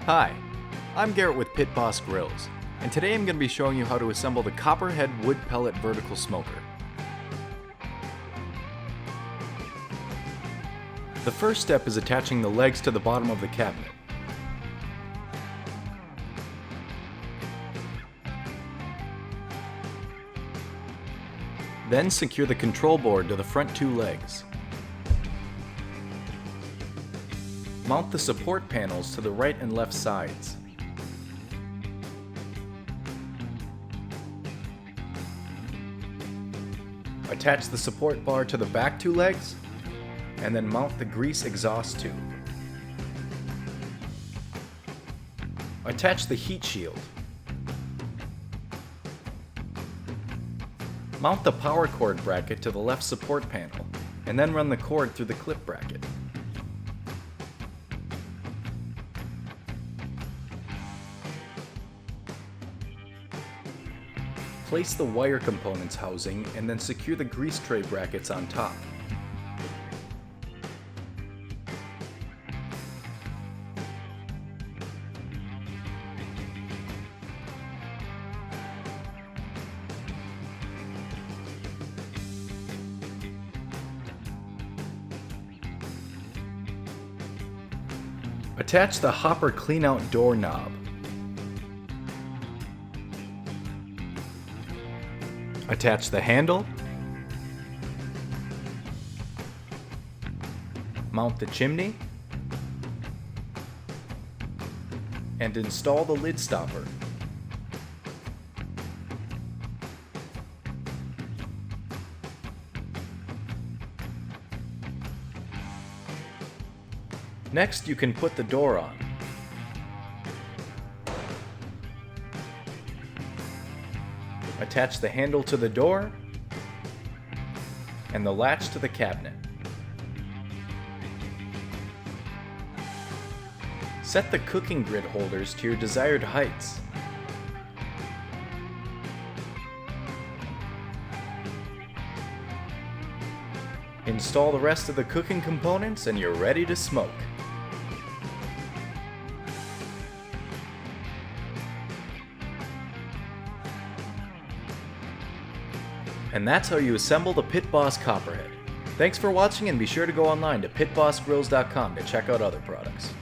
Hi, I'm Garrett with Pit Boss Grills, and today I'm going to be showing you how to assemble the Copperhead wood pellet vertical smoker. The first step is attaching the legs to the bottom of the cabinet. Then secure the control board to the front two legs. Mount the support panels to the right and left sides. Attach the support bar to the back two legs, and then mount the grease exhaust tube. Attach the heat shield. Mount the power cord bracket to the left support panel, and then run the cord through the clip bracket. Place the wire components housing and then secure the grease tray brackets on top. Attach the hopper cleanout door knob. Attach the handle. Mount the chimney. And install the lid stopper. Next, you can put the door on. Attach the handle to the door and the latch to the cabinet. Set the cooking grid holders to your desired heights. Install the rest of the cooking components and you're ready to smoke. And that's how you assemble the Pit Boss Copperhead. Thanks for watching, and be sure to go online to pitbossgrills.com to check out other products.